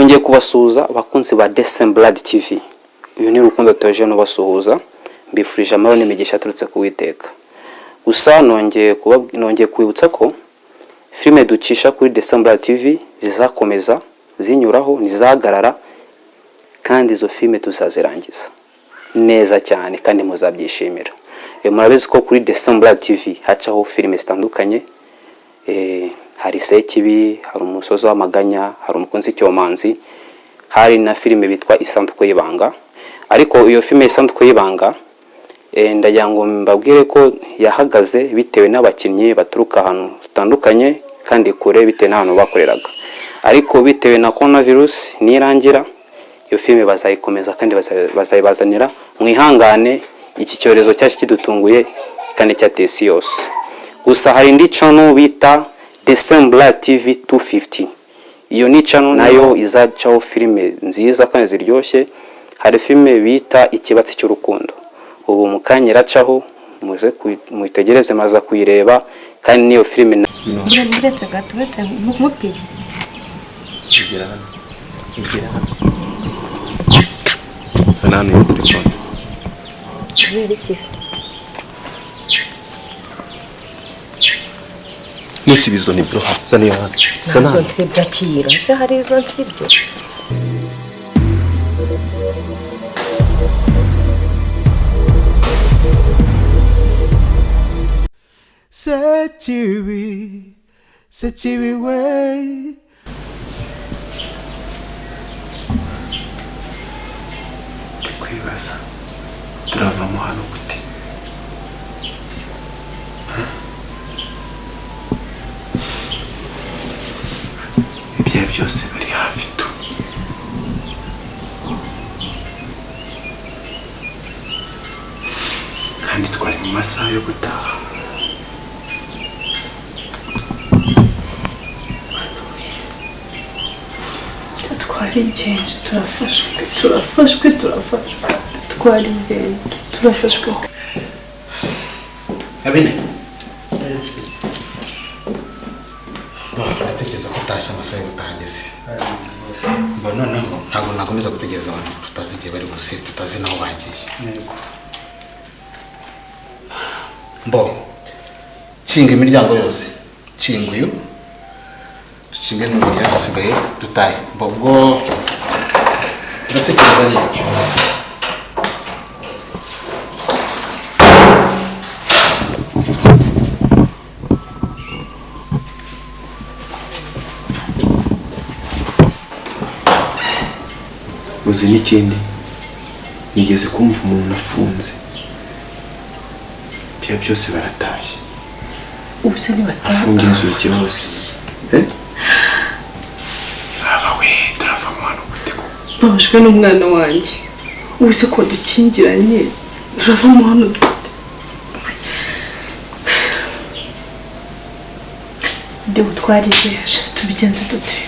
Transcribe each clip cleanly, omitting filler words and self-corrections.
nongeye kubasuhuza abakunzi ba Decemblad TV. Uyu ni Rukundo Theogene ubasuhuza, mbifurije amahoro n'imigisha aturutse ku Uwiteka. Gusa nongeye kwibutsa ko filime ducisha kuri Decemblad TV zizakomeza zinyuraho, nizahagarara, kandi izo filime tuzazirangiza neza cyane kandi muzabyishimira. Murabizi ko kuri Decemblad TV hacaho filime zitandukanye, hari Sekibi, hari Umusozi w'Amaganya, hari Umukunzi Cyomanzi, hari na filime bitwa Isanduku y'Ibanga. Ariko iyo filime Isanduku y'Ibanga ndagira ngo mbabwire ko yahagaze bitewe n'abakinnyi baturuka ahantu tutandukanye kandi kure, bitewe n'ahantu bakoreraga. Ariko bitewe na coronavirus nirangira, iyo filime bazayikomeza kandi bazayibazanira. Mwihangane, iki cyorezo cyaje kidutunguye kandi cyateye isi yose. Gusa hari indi channel bita Decemblad TV 250. Iyo ni channel nayo izacaho filime nziza kandi ziryoshye. Hari filime bita Ikibatsi cy'urukundo. Ubu mukanya iracaho, muze muitegereze maza kuyireba, kandi niyo filime Ndetse gatubetse mupiri. Igira hano ni telefone. Musibizo ni bro, zani hano. Zana nsibakira, se hari izo nsibyo. Sechiwi way. Kwibaza turavamo hano gute? Ibyo byose biri hafi tu. Kandi twari mu masaha yo gutaha. Twari ingenzi, turafashwe twari ingenzi, turafashwe. Abine natekereza ko utashye amasaha y'ubutangezi. Noneho ntabwo nakomeza gutegereza abantu tutazi igihe bari busire, tutazi naho bagiye. Shinga imiryango yose, shinga uyu, shinga n'umuryango hasigaye dutahe. Ubwo ndatekereza n'icyo. Uzi n'ikindi, nigeze kumva umuntu afunze. Ibyo byose baratashye. Ubuse ntibataha. Afunga inzugi hose. Abawe turavamo hano gute ko? Babashwe n'umwana wanjye. Ubuse ko dukingiranye, turavamo hano gute? Dewe twarizeje, tubigenze dute?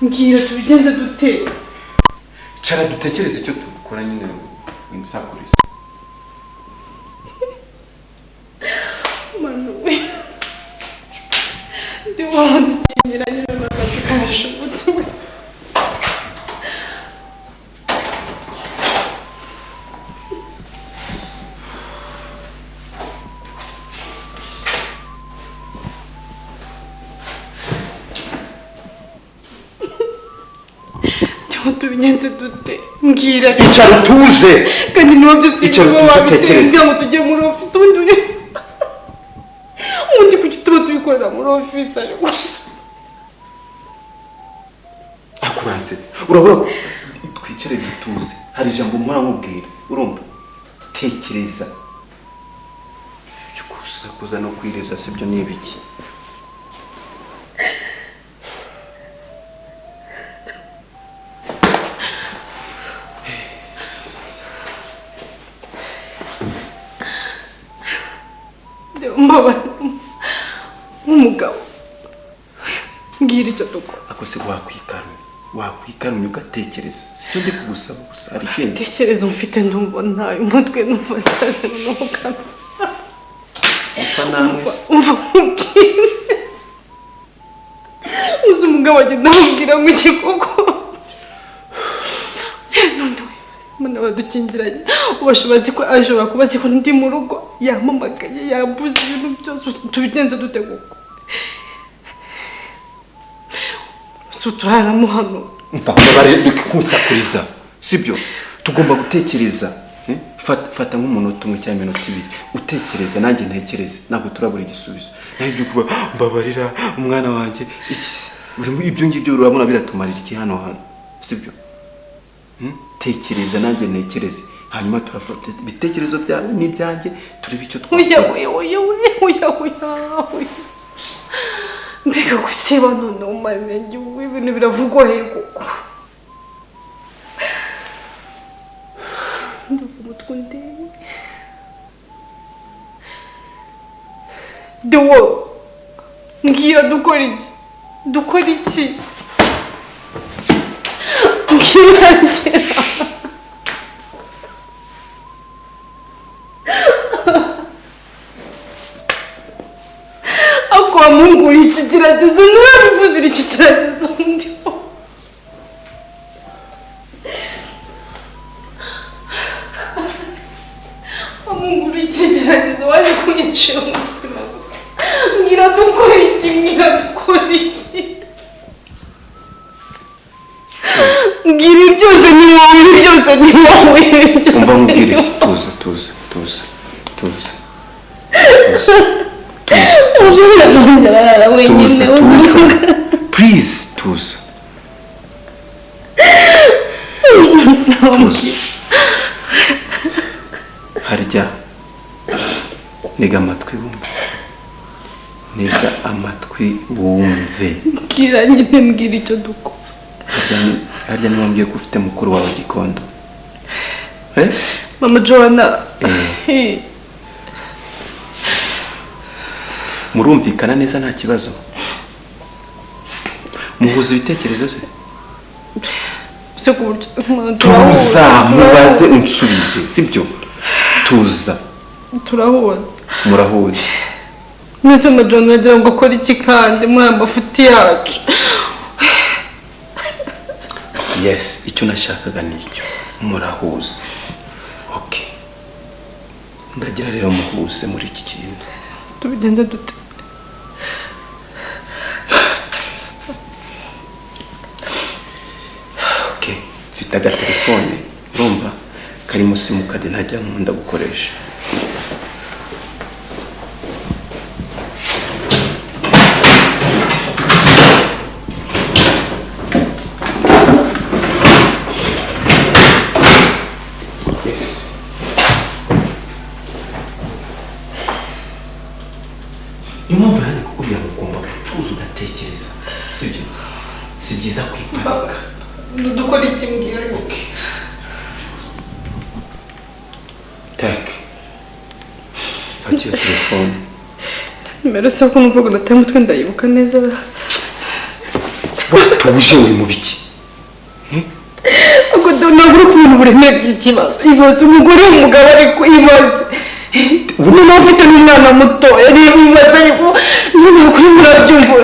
mbwira tubigenze dute. Cara dutekereze icyo dukora nyine wimusakuriza. Manu we. Ndi wandukingira nyine n'akazi karashobotse. Tubigenze dute mbwira Icara utuze kandi niba byose Icara wabitekereza ngo tujye muri office ubundi kuki tuba tubikorera muri office ariko akuransetsa urabura twicare dutuze hari ijambo mpora nkubwira urumva tekereza kuza no kwiriza sibyo nibiki nk'umugabo mbwira icyo dukora ako se wakwikarumye ugatekereza sicyo ndi kugusaba gusa hari ikindi tekereza mfite ndumva umutwe numva nsaze n'umukambi upfa namwe umva mubwire uzi umugabo agenda amubwira ngo iki koko mwana badukingiranye ubashobozi ko ashobora kuba azi ko ndi mu rugo yampamagaye yambuze ibintu byose tubigenze dute koko turaramo hano mva bari kunsakuriza sibyo tugomba gutekereza fata nk'umunota umwe cyangwa iminota ibiri utekereza nanjye ntekereze ntabwo turabura igisubizo nabyo kuba mbabarira umwana wanjye ibyo ngibyo urabona biratumarira iki hano sibyo tekereza nanjye ntekereze hanyuma turafata ibitekerezo byawe n'ibyanjye turebe icyo oya mbega guseba none umanenge ibintu biravugwa hego umutwe ndebe dewo mbwira dukora iki mbwira ngera akwa Mungu iki kirageze narabivuze iki kirageze ndiho Mungu iki kirageze waje kunyicira ubuzima mbwira dukora iki mbwira byose ni wowe umva mubwire tuza please tuza harya niga amatwi wumve mbwira nyine mbwira icyo dukora harya nimwambwiye ko ufite mukuru wawe Gikondo mama Joanna murumvikana neza nta kibazo muhuza ibitekerezo se tuza mubaze unsubize sibyo tuza murahuje mwese Joanna agira ngo akora iki kandi muri amafuti yacu yes icyo nashakaga nicyo murahuza okay ndagira rero muhuse muri iki kintu tubigenze dute okay mfite agatelefone urumva karimo simukadi ntajya nkunda gukoresha impamvu hano uriya mugomba gutuza ugatekereza sibyo si byiza kwiparika dukora iki mbwira take fata iyo telefone nimero se ko numva ngo nateye umutwe ndayibuka neza watuje uri mu biki? Ako ntabwo uri kubona uburemere bw'ikibazo. Ibaze umugore w'umugabo ariko ibaze. Niba ufite n'umwana mutoya rero ibaze ariko niba kuri murabyumva.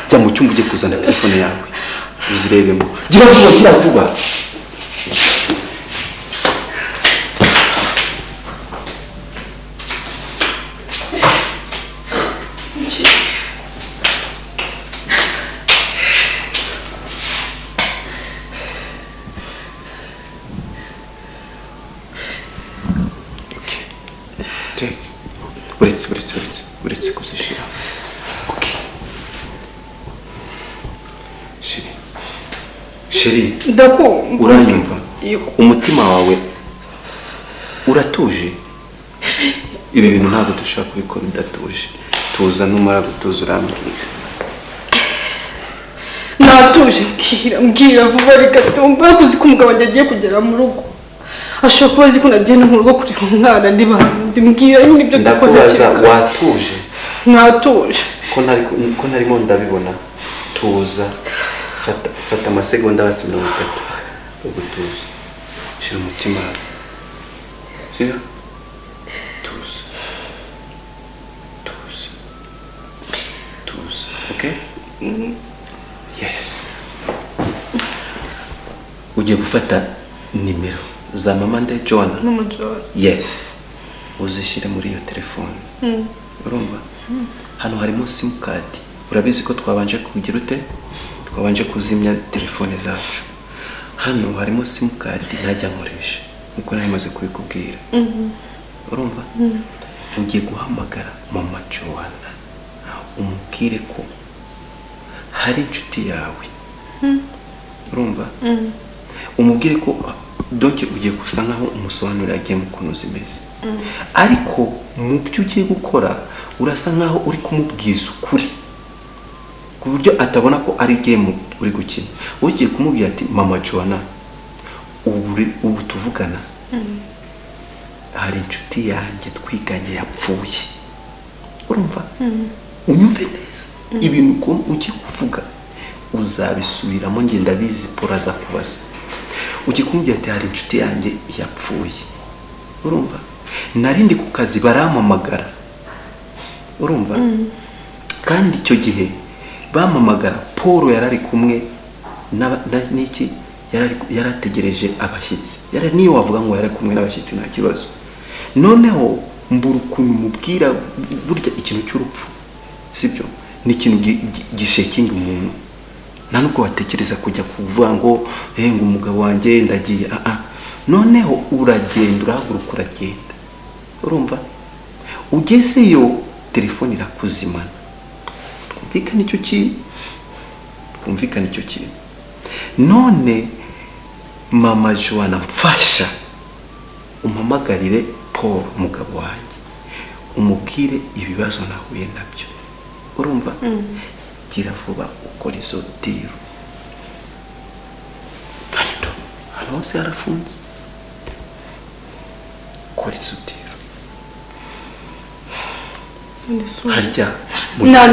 Jya mu cyumba ujye kuzana telefone yawe uzirebemo. Gira vuba. Uretse kuzishyira. Okay. Sheri. Ndakumva. Uranyumva? Umutima wawe uratuje? Ibi bintu ntabwo dushaka kubikora udatuje. Tuza numara gutuza urambwira. Natuje mbwira vuba reka tumba kuzi ko umugabo wanjye agiye kugera mu rugo. Ashobora kuba azi ko nagiye no mu rugo kureba umwana mbwira nyine ibyo dukora. Ndakubaza watuje? Natuje. Ko narimo ndabibona. Tuza. Fata amasegonda hasi 30 yo gutuza. Shira umutima. Shira. Tuza. Okay? Yes. Ugiye gufata nimero za mama nde Joanna? Mama Joanna. Yes. Uzishyire muri iyo telefone. Urumva? Hano harimo sim card. Urabizi ko twabanje kugira ute? Twabanje kuzimya telefone zacu. Hano harimo sim card najya nkoresha. Nkuko narimaze kubikubwira. Urumva? Ugiye guhamagara mama Joanna. Umubwire ko hari inshuti yawe. Urumva? Umubwire ko donc ugiye gusa nkaho umusobanurira agiye mu kuntu zimeze. Ariko mu byo ugiye gukora urasa nkaho uri kumubwiza ukuri. Ku buryo atabona ko ari game uri gukina. Ugiye kumubwira ati mama Joanna ubu tuvugana. Hari inshuti yanjye twiganye yapfuye. Urumva? Unyumve neza. Ibintu ko ugiye kuvuga uzabisubiramo ngenda bizi poraza kubaza. Ugiye kumubwira ati hari inshuti yanjye yapfuye. Urumva? Narindi ku kazi baramamagara. Urumva? Kandi icyo gihe bamamagara Paul yarari kumwe n'iki yarategereje abashyitsi. Niyo wavuga ngo yari kumwe n'abashyitsi nta kibazo. Noneho mbura ukuntu mubwira burya ikintu cy'urupfu. Sibyo? Ni ikintu gishekinga umuntu. Nta nubwo watekereza kujya kuvuga ngo ngo umugabo wanjye ndagiye. Noneho uragenda urahaguruka uragenda. Urumva? Ugezeyo telefone irakuzimana. Twumvikana icyo kintu. None mama Joanna mfasha umpamagarire Paul umugabo wanjye. Umubwire ibibazo nahuye nabyo. Urumva? Gira vuba ukora izo diro. Kandi hano hose harafunze. Ukora izo diro. Harya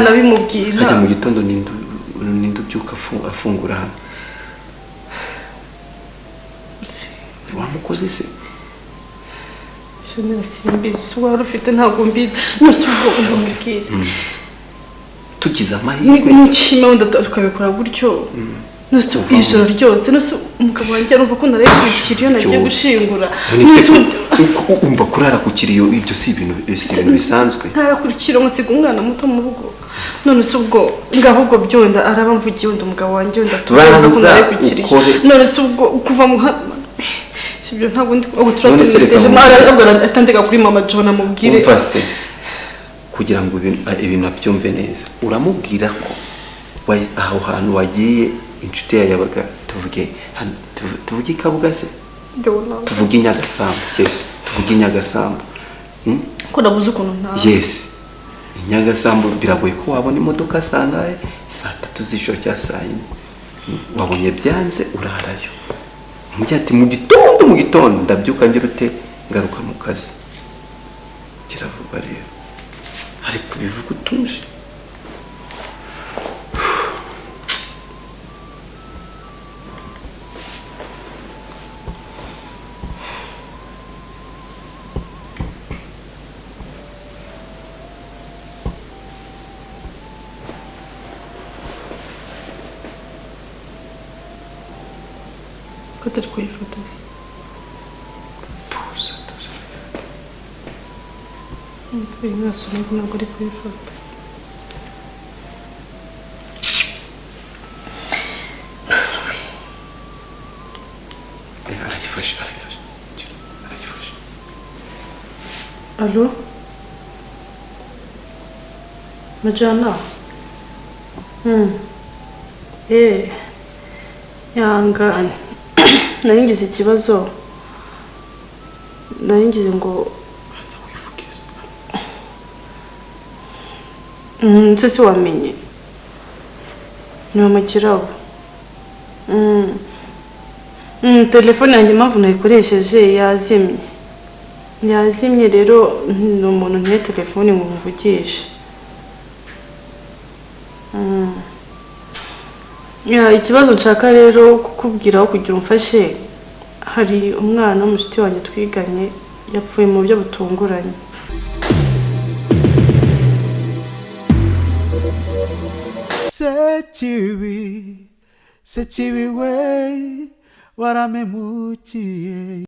nabimubwira. Harya mu gitondo nindu byuka afungura hano. Wamukoze se? Shana simbizi wari ufite ntabwo mbizi. Nusubwo ndamubwira. Tugize amahirwe. Nishima wenda tukabikora gutyo. Nusu ijoro ryose umugabo wanjye arumva ko narayikiriyo nagiye gushingura. Umva kurara ku kiriyo ibyo si ibintu bisanzwe. Ntarakurikira umusiga umwana muto mu rugo. None subwo ngahubwo byonda arabamvugiye wenda umugabo wanjye wenda tubaza ko narayikiriyo. None subwo kuva mu sibyo ntabwo ndi ubuturatuneje mara atandika kuri mama Joanna mubwire. Umva se kugira ngo ibintu abyumve neza. Uramubwira ko aho hantu wagiye inshuti yabaga tuvuge Kabuga se? Tuvuge Nyagasambu. Yes, tuvuge Nyagasambu. Ko nabuze ukuntu nta. Yes. Nyagasambu biragoye ko wabona imodoka sangaye saa 3 z'ijoro cya saa 4. Wabonye byanze urarayo. Mujya ati mu gitondo ndabyuka ngira ute ngaruka mu kazi. Kiravuga rero. Ariko bivuga utuje. atari kuyifata Tuza, tuza. mvuye mwasomye ntabwo ari kuyifata Arayifashe. alo majana yangane nari ngize ikibazo nari ngize ngo nse si wamenye ni mu kirabo telefone yanjye impamvu nayikoresheje yazimye rero ni umuntu ntiye telefone ngo muvugishe ikibazo nshaka rero kukubwiraho kugira umfashe hari umwana w'umushuti wanjye twiganye yapfuye mu buryo butunguranye Sechiwi we waramemukiye